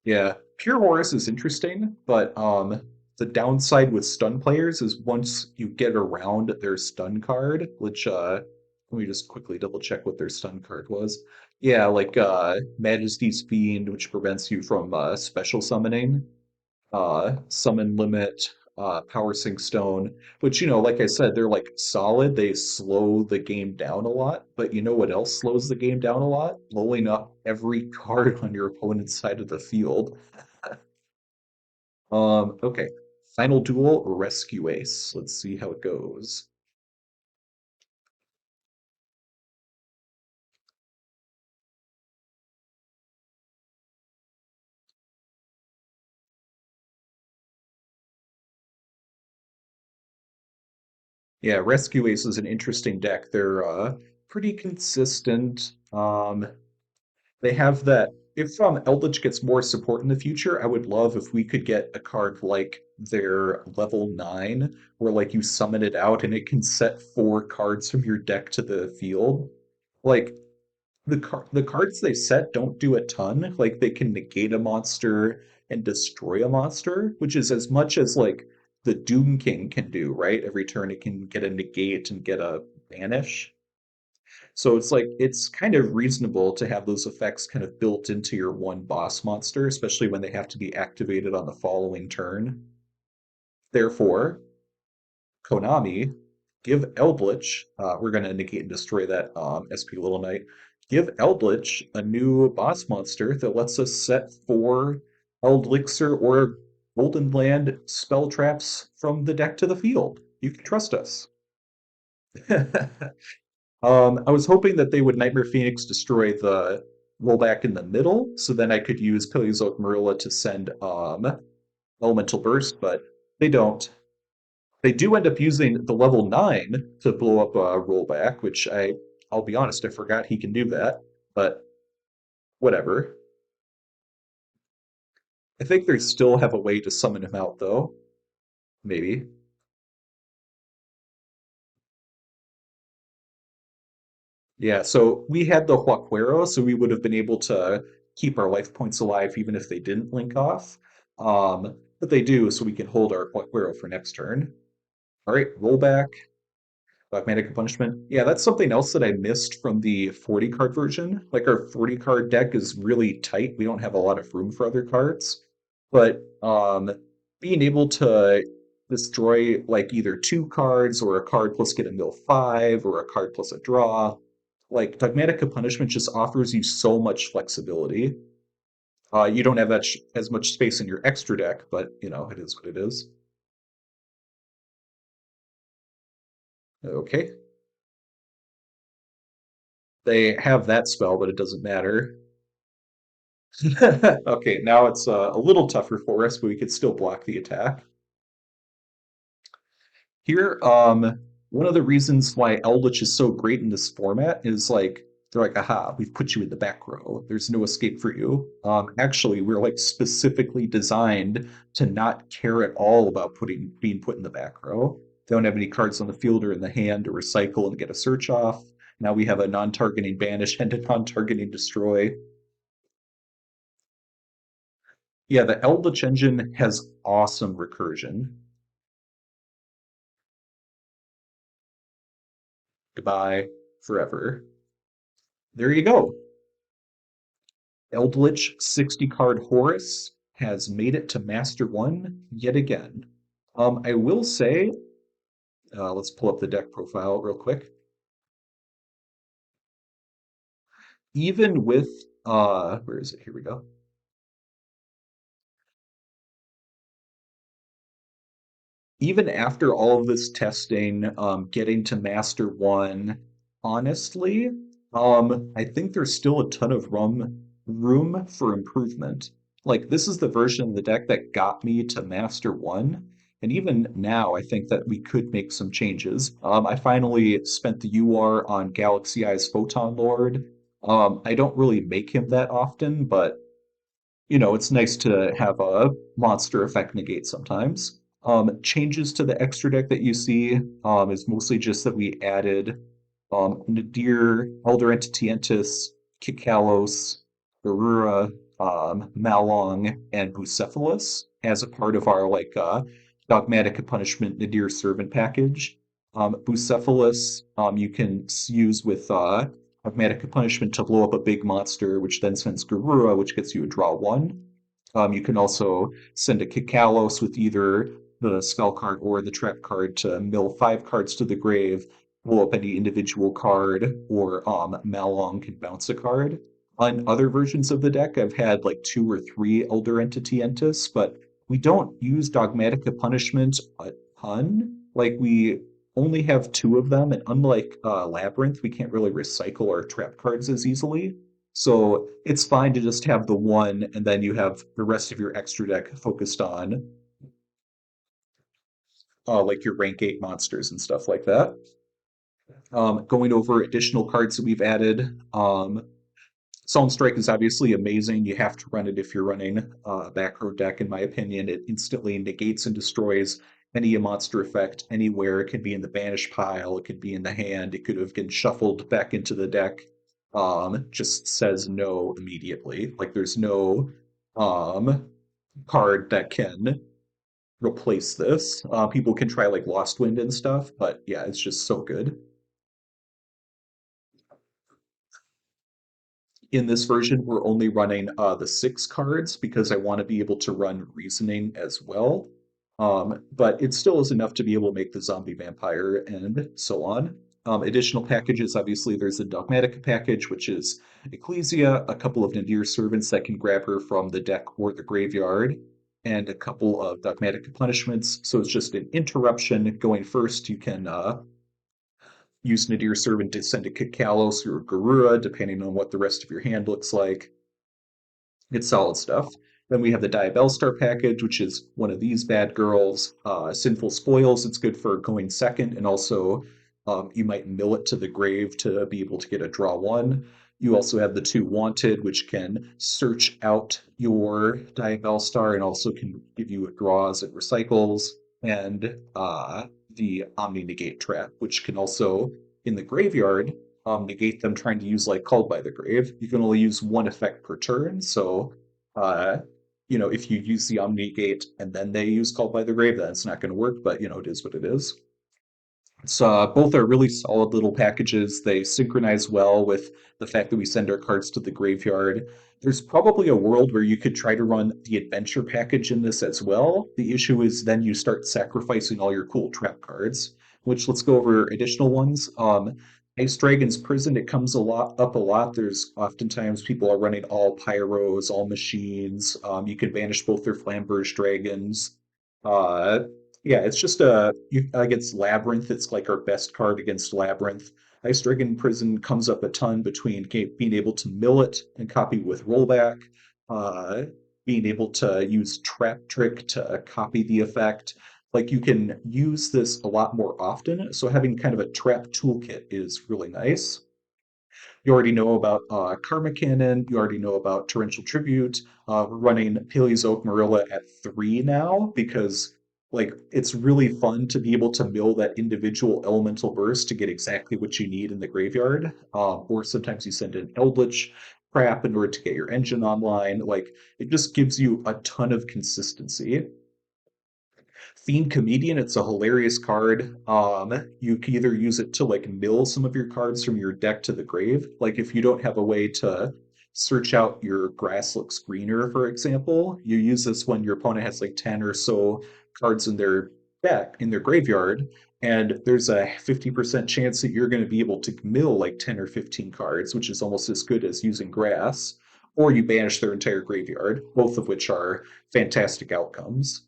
Yeah, Pure Horus is interesting, but the downside with stun players is once you get around their stun card, which let me just quickly double check what their stun card was. Yeah, like Majesty's Fiend, which prevents you from special summoning, summon limit, power sink stone, which like I said, they're like solid. They slow the game down a lot, but you know what else slows the game down a lot? Blowing up every card on your opponent's side of the field. Okay. Final duel, Rescue Ace. Let's see how it goes. Yeah, Rescue Ace is an interesting deck. They're pretty consistent. They have that. If Eldlich gets more support in the future, I would love if we could get a card like their level 9, where like you summon it out and it can set 4 cards from your deck to the field. Like the cards they set don't do a ton. Like they can negate a monster and destroy a monster, which is as much as like the Doom King can do, right? Every turn it can get a negate and get a banish. So it's like it's kind of reasonable to have those effects kind of built into your one boss monster, especially when they have to be activated on the following turn. Therefore, Konami, give Eldlich, we're going to negate and destroy that SP Little Knight. Give Eldlich a new boss monster that lets us set 4 Eldlixir or Golden Land spell traps from the deck to the field. You can trust us. I was hoping that they would Nightmare Phoenix destroy the rollback in the middle, so then I could use Paleozoic Marilla to send Elemental Burst, but they don't. They do end up using the level 9 to blow up a rollback, which I'll be honest, I forgot he can do that, but whatever. I think they still have a way to summon him out, though. Maybe. Yeah, so we had the Huaquero, so we would have been able to keep our life points alive even if they didn't link off. But they do, so we can hold our Huaquero for next turn. All right, rollback, dogmatic punishment. Yeah, that's something else that I missed from the 40 card version. Like our 40 card deck is really tight. We don't have a lot of room for other cards. But being able to destroy like either 2 cards or a card plus get a mill 5 or a card plus a draw, like Dogmatica Punishment just offers you so much flexibility. You don't have as much space in your extra deck, but it is what it is. Okay. They have that spell, but it doesn't matter. Okay, now it's a little tougher for us, but we could still block the attack. Here, one of the reasons why Eldritch is so great in this format is like They're like, aha, we've put you in the back row. There's no escape for you. Actually, we're like specifically designed to not care at all about being put in the back row. They don't have any cards on the field or in the hand to recycle and get a search off. Now we have a non-targeting banish and a non-targeting destroy. Yeah, the Eldlich engine has awesome recursion. Goodbye forever. There you go. Eldlich 60 card Horus has made it to Master 1 yet again. I will say, let's pull up the deck profile real quick. Even with, where is it? Here we go. Even after all of this testing, getting to Master 1, honestly, I think there's still a ton of room for improvement. Like, this is the version of the deck that got me to Master 1, and even now, I think that we could make some changes. I finally spent the UR on Galaxy Eyes Photon Lord. I don't really make him that often, but it's nice to have a monster effect negate sometimes. Changes to the extra deck that you see is mostly just that we added Nadir, Elder Entitientis, Kikalos, Garura, Malong, and Bucephalus as a part of our Dogmatika Punishment Nadir Servant package. Bucephalus you can use with Dogmatika Punishment to blow up a big monster, which then sends Garura, which gets you a draw one. You can also send a Kikalos with either the spell card or the trap card to mill 5 cards to the grave, blow up any individual card, or Malong can bounce a card. On other versions of the deck, I've had like 2 or 3 Elder Entity Entis, but we don't use Dogmatica Punishment a ton. Like, we only have 2 of them, and unlike Labyrinth, we can't really recycle our trap cards as easily. So it's fine to just have the one, and then you have the rest of your extra deck focused on like your rank 8 monsters and stuff like that. Going over additional cards that we've added. Solemn Strike is obviously amazing. You have to run it if you're running a back row deck, in my opinion. It instantly negates and destroys any monster effect anywhere. It could be in the banish pile, it could be in the hand, it could have been shuffled back into the deck. Just says no immediately. Like, there's no card that can replace this. People can try like Lost Wind and stuff, but yeah, it's just so good. In this version, we're only running the 6 cards because I want to be able to run Reasoning as well. But it still is enough to be able to make the zombie vampire and so on. Additional packages, obviously, there's a Dogmatica package, which is Ecclesia, a couple of Nadir servants that can grab her from the deck or the graveyard, and a couple of Dogmatica punishments. So it's just an interruption. Going first, you can use Nadir Servant to send a Kikalos or a Garura, depending on what the rest of your hand looks like. It's solid stuff. Then we have the Diabell Star package, which is one of these bad girls. Sinful Spoils, it's good for going second, and also you might mill it to the grave to be able to get a draw one. You also have the 2 Wanted, which can search out your Diabell Star and also can give you a draws and recycles. And the Omni Negate Trap, which can also, in the graveyard, negate them trying to use like Called by the Grave. You can only use 1 effect per turn, so uh, if you use the Omni Negate and then they use Called by the Grave, that's not going to work, but it is what it is. So both are really solid little packages. They synchronize well with the fact that we send our cards to the graveyard. There's probably a world where you could try to run the adventure package in this as well. The issue is then you start sacrificing all your cool trap cards, which let's go over additional ones. Ice Dragon's Prison, it comes up a lot. There's oftentimes people are running all pyros, all machines. You can banish both their Flamberge dragons. Uh, yeah, it's just against Labyrinth. It's like our best card against Labyrinth. Ice Dragon Prison comes up a ton between being able to mill it and copy with rollback, uh, being able to use Trap Trick to copy the effect. Like, you can use this a lot more often, so having kind of a trap toolkit is really nice. You already know about Karma Cannon. You already know about Torrential Tribute. We're running Paleozoic Marilla at 3 now because like it's really fun to be able to mill that individual elemental burst to get exactly what you need in the graveyard. Or sometimes you send in Eldlich crap in order to get your engine online. Like it just gives you a ton of consistency. Fiend Comedian, it's a hilarious card. You can either use it to like mill some of your cards from your deck to the grave. Like if you don't have a way to search out your grass looks greener, for example, you use this when your opponent has like 10 or so cards in their deck, in their graveyard, and there's a 50% chance that you're going to be able to mill like 10 or 15 cards, which is almost as good as using grass, or you banish their entire graveyard, both of which are fantastic outcomes.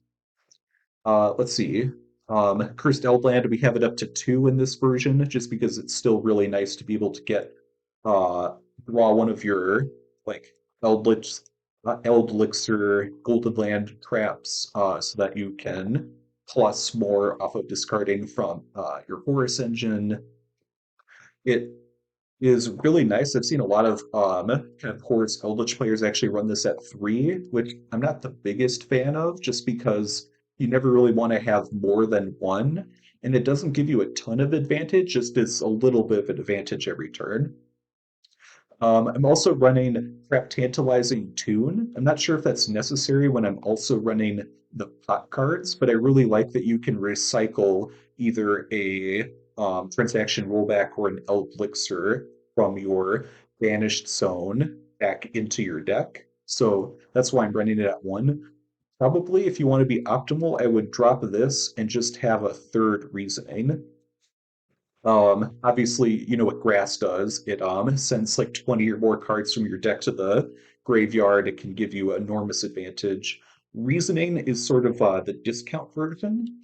Let's see. Cursed Eldland, we have it up to 2 in this version, just because it's still really nice to be able to get uh draw one of your like Eldlich, Eldlixir, Golden Land traps, so that you can plus more off of discarding from your Horus engine. It is really nice. I've seen a lot of kind of Horus Eldritch players actually run this at 3, which I'm not the biggest fan of, just because you never really want to have more than one, and it doesn't give you a ton of advantage, just as a little bit of an advantage every turn. I'm also running Trap Tantalizing Tune. I'm not sure if that's necessary when I'm also running the pot cards, but I really like that you can recycle either a transaction rollback or an elixir from your banished zone back into your deck. So that's why I'm running it at 1. Probably if you want to be optimal, I would drop this and just have a third reasoning. Obviously, you know what grass does. It sends like 20 or more cards from your deck to the graveyard. It can give you enormous advantage. Reasoning is sort of the discount version.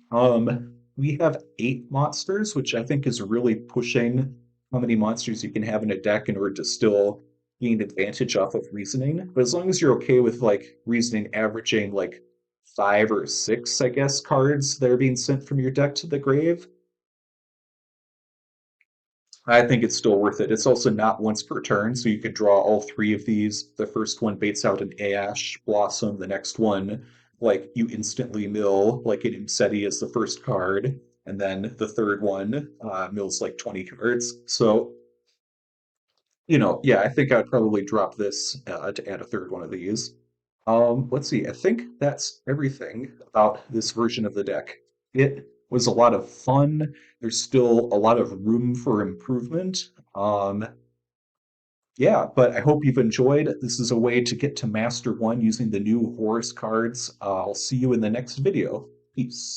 We have 8 monsters, which I think is really pushing how many monsters you can have in a deck in order to still gain advantage off of reasoning. But as long as you're okay with like reasoning averaging like 5 or 6, I guess, cards that are being sent from your deck to the grave, I think it's still worth it. It's also not once per turn, so you could draw all 3 of these. The first one baits out an Ash Blossom. The next one, like you instantly mill like an Imseti as the first card, and then the third one mills like 20 cards. So yeah, I think I'd probably drop this to add a third one of these. Let's see. I think that's everything about this version of the deck. It was a lot of fun. There's still a lot of room for improvement. Yeah, but I hope you've enjoyed. This is a way to get to Master 1 using the new Horus cards. I'll see you in the next video. Peace.